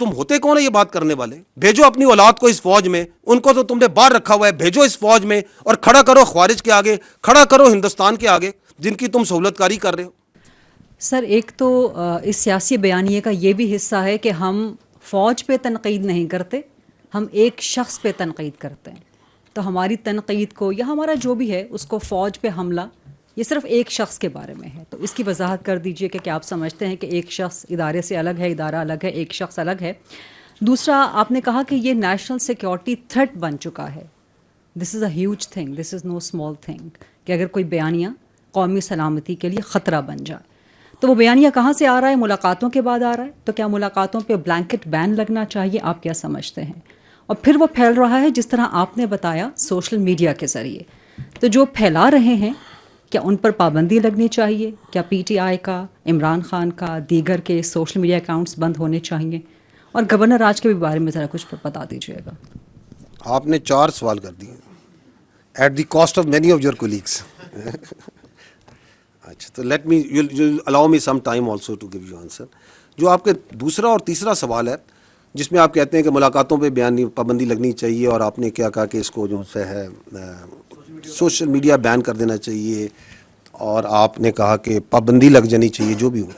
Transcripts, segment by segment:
تم ہوتے کون ہے یہ بات کرنے والے؟ بھیجو اپنی اولاد کو اس فوج میں، ان کو تو تم نے باہر رکھا ہوا ہے، بھیجو اس فوج میں اور کھڑا کرو خوارج کے آگے، کھڑا کرو ہندوستان کے آگے جن کی تم سہولت کاری کر رہے ہو۔ سر ایک تو اس سیاسی بیانیے کا یہ بھی حصہ ہے کہ ہم فوج پہ تنقید نہیں کرتے، ہم ایک شخص پہ تنقید کرتے ہیں۔ تو ہماری تنقید کو یا ہمارا جو بھی ہے اس کو فوج پہ حملہ یہ صرف ایک شخص کے بارے میں ہے، تو اس کی وضاحت کر دیجئے کہ کیا آپ سمجھتے ہیں کہ ایک شخص ادارے سے الگ ہے، ادارہ الگ ہے، ایک شخص الگ ہے؟ دوسرا، آپ نے کہا کہ یہ نیشنل سیکیورٹی تھریٹ بن چکا ہے۔ This is a huge thing, this is no small thing, کہ اگر کوئی بیانیہ قومی سلامتی کے لیے خطرہ بن جائے تو وہ بیانیہ کہاں سے آ رہا ہے؟ ملاقاتوں کے بعد آ رہا ہے۔ تو کیا ملاقاتوں پہ بلینکٹ بین لگنا چاہیے؟ آپ کیا سمجھتے ہیں؟ اور پھر وہ پھیل رہا ہے جس طرح آپ نے بتایا سوشل میڈیا کے ذریعے، تو جو پھیلا رہے ہیں کیا ان پر پابندی لگنی چاہیے؟ کیا پی ٹی آئی کا، عمران خان کا، دیگر کے سوشل میڈیا اکاؤنٹس بند ہونے چاہیے؟ اور گورنر راج کے بھی بارے میں ذرا کچھ بتا دیجیے گا۔ آپ نے 4 سوال کر دیے at the cost of many of your colleagues. اچھا، تو let me allow me some time also to give you answer. جو آپ کے دوسرا اور تیسرا سوال ہے جس میں آپ کہتے ہیں کہ ملاقاتوں پہ پابندی لگنی چاہیے، اور آپ نے کیا کہا کہ اس کو جو ہے سوشل میڈیا بین کر دینا چاہیے، اور آپ نے کہا کہ پابندی لگ جانی چاہیے، جو بھی ہو۔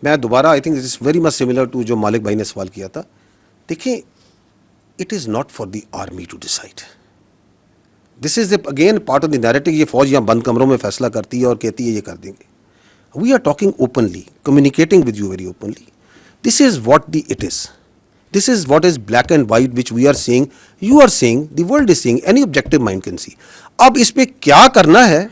میں دوبارہ I think this is very much similar to جو مالک بھائی نے سوال کیا تھا۔ دیکھیں، it is not for the army to decide, this is again part of the narrative. یہ فوج یہاں بند کمروں میں فیصلہ کرتی ہے اور کہتی ہے یہ کر دیں گے۔ We are talking openly, communicating with you very openly. This is what the it is, this is what is black and white which we are seeing, you are seeing, the world is seeing, any objective mind can see. اب اس پہ کیا کرنا ہے،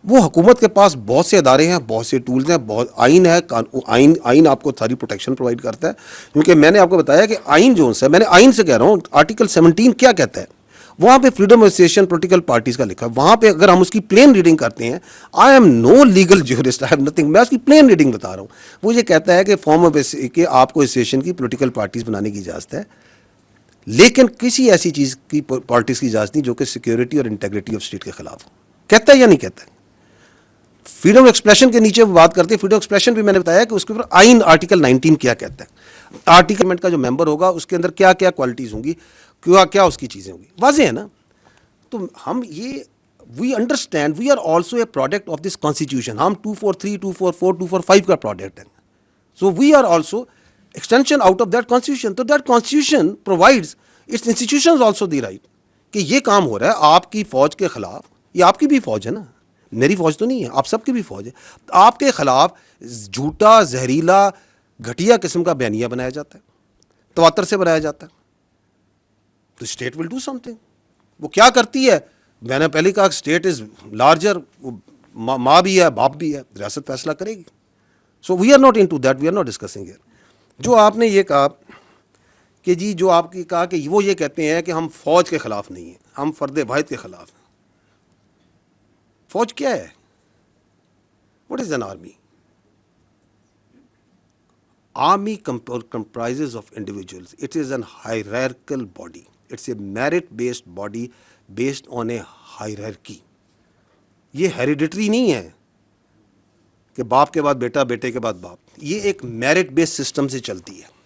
وہ حکومت کے پاس بہت سے ادارے ہیں، بہت سے ٹولز ہیں، بہت آئین ہے، آئین آپ کو ساری پروٹیکشن پرووائڈ کرتا ہے۔ کیونکہ میں نے آپ کو بتایا کہ آئین جو ہے، میں نے آئین سے کہہ رہا ہوں، آرٹیکل 17 کیا کہتا ہے؟ وہاں پہ freedom of association political parties کا لکھا ہے۔ وہاں پہ اگر ہم اس کی پلین ریڈنگ کرتے ہیں، I am no legal jurist, I have nothing, میں اس کی پلین ریڈنگ بتا رہا ہوں۔ وہ یہ کہتا ہے کہ فارم آف کہ آپ کو ایسوسیشن کی پولیٹیکل پارٹیز بنانے کی اجازت ہے، لیکن کسی ایسی چیز کی پارٹیز کی اجازت نہیں جو کہ سیکیورٹی اور انٹیگریٹی آف اسٹیٹ کے خلاف ہو۔ کہتا ہے یا نہیں کہتا ہے؟ فریڈم آف ایکسپریشن کے نیچے وہ بات کرتے ہیں، فریڈم آف ایکسپریشن بھی میں نے بتایا کہ اس کے اوپر آئین آرٹیکل 19 کیا کہتا ہے، آرٹیکل کا جو ممبر ہوگا اس کے اندر کیا کیا کوالٹیز ہوں گی، کیا اس کی چیزیں ہوں گی، واضح ہے نا۔ تو ہم یہ we understand we are also a product of this constitution, ہم 243 244 245 کا پروڈکٹ ہیں، so we are also extension out of that constitution. تو that constitution provides its institutions also the right کہ یہ کام ہو رہا ہے آپ کی فوج کے خلاف، یہ آپ کی بھی فوج ہے نا، میری فوج تو نہیں ہے، آپ سب کی بھی فوج ہے، آپ کے خلاف جھوٹا، زہریلا، گھٹیا قسم کا بیانیہ بنایا جاتا ہے، تواتر سے بنایا جاتا ہے، تو state will do some thing. وہ کیا کرتی ہے؟ میں نے پہلے کہا اسٹیٹ از لارجر، ماں بھی ہے، باپ بھی ہے، ریاست فیصلہ کرے گی۔ So we are not into that, we are not discussing here. جو آپ نے یہ کہا کہ جی، جو آپ کی کہا کہ وہ یہ کہتے ہیں کہ ہم فوج کے خلاف نہیں ہیں، ہم فرد واحد کے خلاف ہیں۔ فوج کیا ہے؟ What is an army? Army comprises of individuals. It is an hierarchical body. It's a merit-based body based on a hierarchy. یہ ہیریڈیٹری نہیں ہے کہ باپ کے بعد بیٹا، بیٹے کے بعد باپ، یہ ایک میرٹ بیس سسٹم سے چلتی ہے۔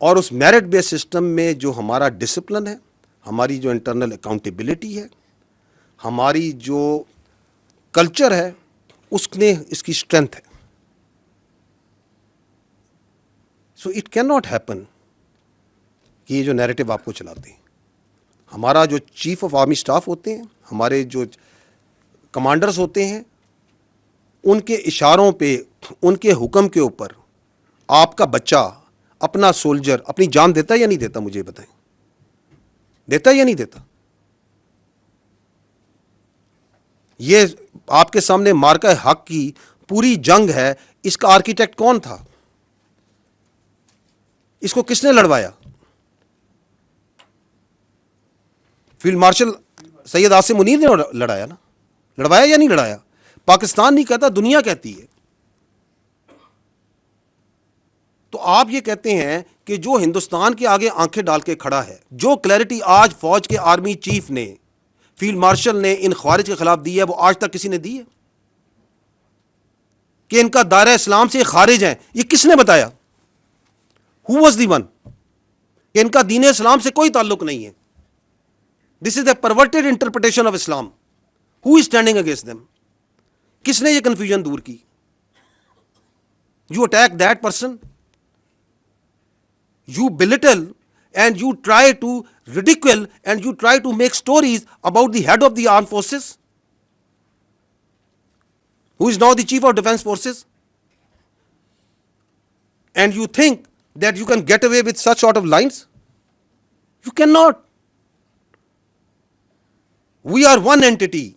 اور اس میرٹ بیس سسٹم میں جو ہمارا ڈسپلن ہے، ہماری جو انٹرنل اکاؤنٹیبلٹی ہے، ہماری جو کلچر ہے، اس نے اس کی اسٹرینتھ ہے۔ So it can not happen کہ یہ جو نیریٹو آپ کو چلاتے ہیں، ہمارا جو چیف آف آرمی اسٹاف ہوتے ہیں، ہمارے جو کمانڈرز ہوتے ہیں، ان کے اشاروں پہ، ان کے حکم کے اوپر آپ کا بچہ، اپنا سولجر اپنی جان دیتا ہے یا نہیں دیتا؟ مجھے بتائیں، دیتا ہے یا نہیں دیتا؟ یہ آپ کے سامنے مارکہ حق کی پوری جنگ ہے، اس کا آرکیٹیکٹ کون تھا؟ اس کو کس نے لڑوایا؟ فیلڈ مارشل سید عاصم منیر نے لڑایا نا، لڑوایا یا نہیں لڑایا؟ پاکستان نہیں کہتا، دنیا کہتی ہے۔ تو آپ یہ کہتے ہیں کہ جو ہندوستان کے آگے آنکھیں ڈال کے کھڑا ہے، جو کلیئرٹی آج فوج کے آرمی چیف نے، فیلڈ مارشل نے ان خوارج کے خلاف دی ہے، وہ آج تک کسی نے دی ہے؟ کہ ان کا دائرہ اسلام سے خارج ہیں، یہ کس نے بتایا؟ Who was the one? کہ ان کا دین اسلام سے کوئی تعلق نہیں ہے. This is a perverted interpretation of Islam. Who is standing against them? کس نے یہ کنفیوژن دور کی؟ You attack that person. You belittle and you try to ridicule and you try to make stories about the head of the armed forces, who is now the chief of defense forces. And you think that you can get away with such sort of lines? You cannot. We are one entity.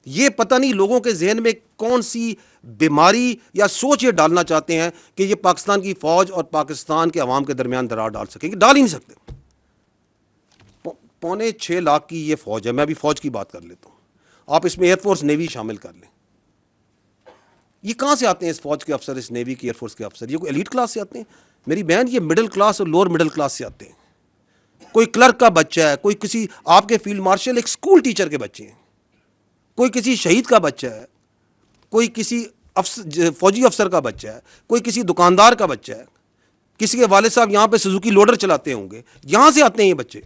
یہ پتہ نہیں لوگوں کے ذہن میں کون سی بیماری یا سوچ یہ ڈالنا چاہتے ہیں کہ یہ پاکستان کی فوج اور پاکستان کے عوام کے درمیان درار ڈال سکیں گے. ڈال ہی نہیں سکتے. 5.25 لاکھ کی یہ فوج ہے. میں ابھی فوج کی بات کر لیتا ہوں. آپ اس میں ایئر فورس نیوی شامل کر لیں. یہ کہاں سے آتے ہیں اس فوج کے افسر, اس نیوی کی, ایئر فورس کے افسر؟ یہ کوئی ایلیٹ کلاس سے آتے ہیں؟ میری بہن, یہ مڈل کلاس اور لوور مڈل کلاس سے آتے ہیں. کوئی کلرک کا بچہ ہے, کوئی کسی آپ کے فیلڈ مارشل ایک اسکول ٹیچر کے بچے ہیں, کوئی کسی شہید کا بچہ ہے, کوئی کسی فوجی افسر کا بچہ ہے, کوئی کسی دکاندار کا بچہ ہے, کسی کے والد صاحب یہاں پہ سوزوکی لوڈر چلاتے ہوں گے. یہاں سے آتے ہیں یہ بچے,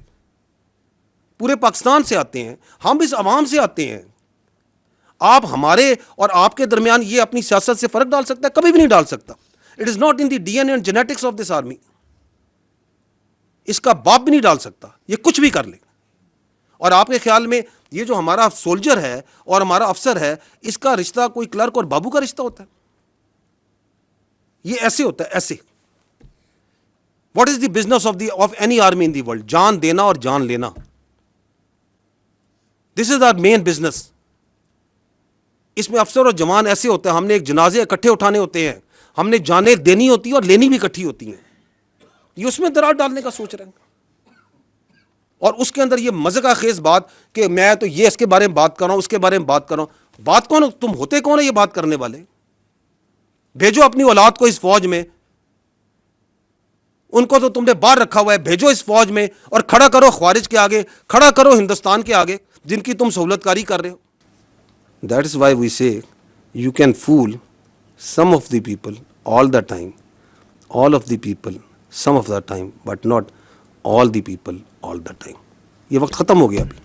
پورے پاکستان سے آتے ہیں. ہم اس عوام سے آتے ہیں. آپ ہمارے اور آپ کے درمیان یہ اپنی سیاست سے فرق ڈال سکتا ہے؟ کبھی بھی نہیں ڈال سکتا. It is not in the D N A and genetics of this army. اس کا باپ بھی نہیں ڈال سکتا, یہ کچھ بھی کر لے. اور آپ کے خیال میں یہ جو ہمارا سولجر ہے اور ہمارا افسر ہے, اس کا رشتہ کوئی کلرک اور بابو کا رشتہ ہوتا ہے؟ یہ ایسے ہوتا ہے, ایسے. What is the business of any army in the world? جان دینا اور جان لینا. دس از آور مین بزنس. اس میں افسر اور جوان ایسے ہوتے ہیں, ہم نے ایک جنازے اکٹھے اٹھانے ہوتے ہیں, ہم نے جانیں دینی ہوتی ہیں اور لینی بھی اکٹھی ہوتی ہیں. یہ اس میں درار ڈالنے کا سوچ رہے ہیں. اور اس کے اندر یہ مزہ خیز بات کہ میں تو یہ اس کے بارے میں بات کر رہا ہوں, اس کے بارے میں بات کر رہا ہوں. بات کون؟ تم ہوتے کون ہے یہ بات کرنے والے؟ بھیجو اپنی اولاد کو اس فوج میں, ان کو تو تم نے باہر رکھا ہوا ہے, بھیجو اس فوج میں اور کھڑا کرو خوارج کے آگے, کھڑا کرو ہندوستان کے آگے جن کی تم سہولت کاری کر رہے ہو. That is why we say you can fool some of the people all the time, all of the people some of the time, but not all the people all the time. یہ وقت ختم ہو گیا ابھی.